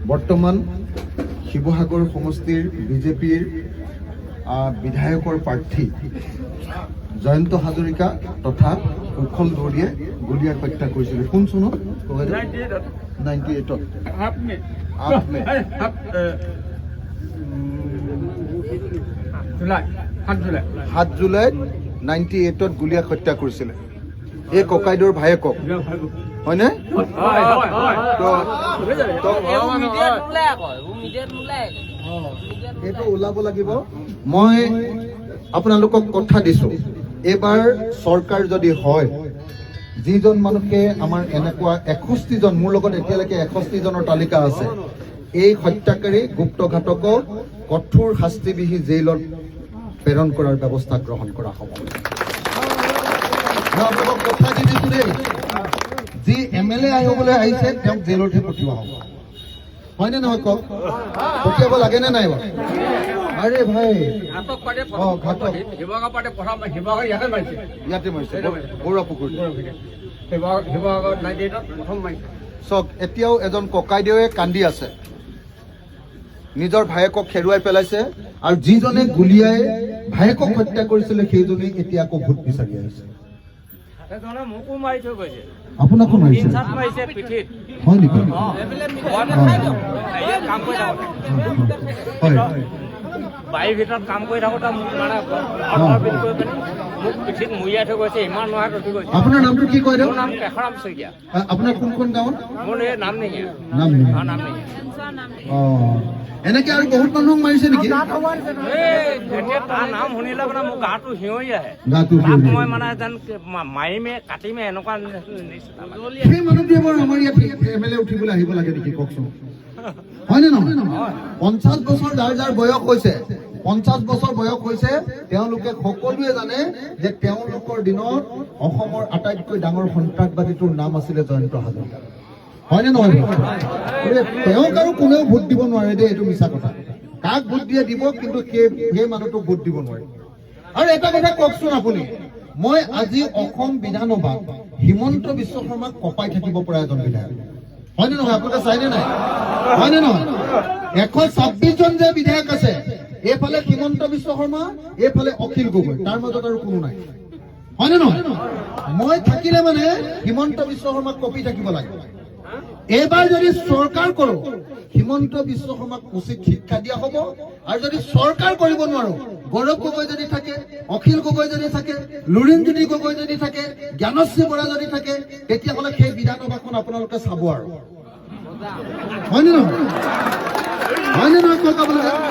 বৰ্তমান শিৱসাগৰ সমষ্টিৰ বিজেপিৰ বিধায়কৰ প্ৰাৰ্থী জয়ন্ত হাজৰিকা তথা কুশল দৌৰীয়ে গুলীয়াই হত্যা কৰিছিল। কোন চনত? 98 7 জুলাইত 98 গুলীয়াই হত্যা কৰিছিলে। এই ককাইদেউৰ ভায়েকক হয়নে? এইটো ওলাব লাগিব। মই আপোনালোকক কথা দিছো, এইবাৰ চৰকাৰ যদি হয়, যিজন মানুহে আমাৰ এনেকুৱা 61 জন, মোৰ লগত এতিয়ালৈকে 61 জনৰ তালিকা আছে, এই হত্যাকাৰী গুপ্তঘাতকক কঠোৰ শাস্তিবিহী জেইলত প্ৰেৰণ কৰাৰ ব্যৱস্থা গ্ৰহণ কৰা হ'ব। মই আপোনালোকক কথা দি দিছো দেই, যি MLA আহিবলৈ আহিছে তেওঁক জেইলতহে পঠিওৱা হ'ব। হয়নে নহয় কওক? পঠিয়াব লাগে নে নাই বাৰু? আৰে ভাই ইয়াতে মাৰিছে বৰুৱা পুখুৰী। চাওক, এতিয়াও এজন ককাইদেৱে কান্দি আছে, নিজৰ ভায়েকক হেৰুৱাই পেলাইছে, আৰু যিজনে গুলীয়াই ভায়েকক হত্যা কৰিছিলে সেইজনে এতিয়া আকৌ ভোট বিচাৰি আহিছে। আপোনাকো মাৰিছে? হয় নেকি? বাৰীৰ ভিতৰত কাম কৰি থাকোঁতে মোক মানে মোক পিঠিত মৰিয়াই থৈ গৈছে, ইমান নোহাত উঠি গৈছে। আপোনাৰ নামটো কি কয়? মোৰ নাম কেশৰাম শইকীয়া। আপোনাৰ কোনখন গাঁৱত? মোৰ এই নাম নেকি? এনেকে আৰু বহুত মানুহক মাৰিছে নেকি? এতিয়া তাৰ নাম শুনিলে মানে মোৰ গাটো সিঁয়ৰি আহে। মই মানে যেন মাৰিমে কাটিমে এনেকুৱা সেই মানুহটোৱে বাৰু আমাৰ ইয়াত MLA উঠিবলৈ আহিব লাগে নেকি কওকচোন? হয়নে নহয়? 50 বছৰ যাৰ যাৰ বয়স হৈছে, 50 বছৰ বয়স হৈছে, তেওঁলোকে সকলোৱে জানে যে তেওঁলোকৰ দিনত অসমৰ আটাইতকৈ ডাঙৰ সন্ত্ৰাসবাদীটোৰ নাম আছিলে জয়ন্ত হাজৰিকা। হয়নে নহয়? তেওঁক আৰু কোনেও ভোট দিব নোৱাৰে দেই, এইটো মিছা কথা। কাক ভোট দিয়ে দিব, কিন্তু সেই মানুহটোক ভোট দিব নোৱাৰে। আৰু এটা কথা কওকচোন আপুনি, মই আজি অসম বিধানসভাত হিমন্ত বিশ্ব শৰ্মাক কঁপাই থাকিব পৰা এজন বিধায়ক। হয়নে নহয়? আপোনালোকে চাইনে নাই? হয়নে নহয়? 126 জন যে বিধায়ক আছে, এইফালে হিমন্ত বিশ্ব শৰ্মা, এইফালে অখিল গগৈ, তাৰ মাজত আৰু কোনো নাই। হয়নে নহয়? মই থাকিলে মানে হিমন্ত বিশ্ব শৰ্মাক কঁপি থাকিব লাগে। এইবাৰ যদি চৰকাৰ কৰো, হিমন্ত বিশ্ব শৰ্মাক উচিত শিক্ষা দিয়া হ'ব। আৰু যদি চৰকাৰ কৰিব নোৱাৰো, গৌৰৱ গগৈ যদি থাকে, অখিল গগৈ যদি থাকে, লুৰিণজ্যোতি গগৈ যদি থাকে, জ্ঞানশ্ৰী বৰা যদি থাকে, তেতিয়াহ'লে সেই বিধানসভাখন আপোনালোকে চাব আৰু। হয়নে নহয়? হয়নে নহয় কওক আপোনালোকে?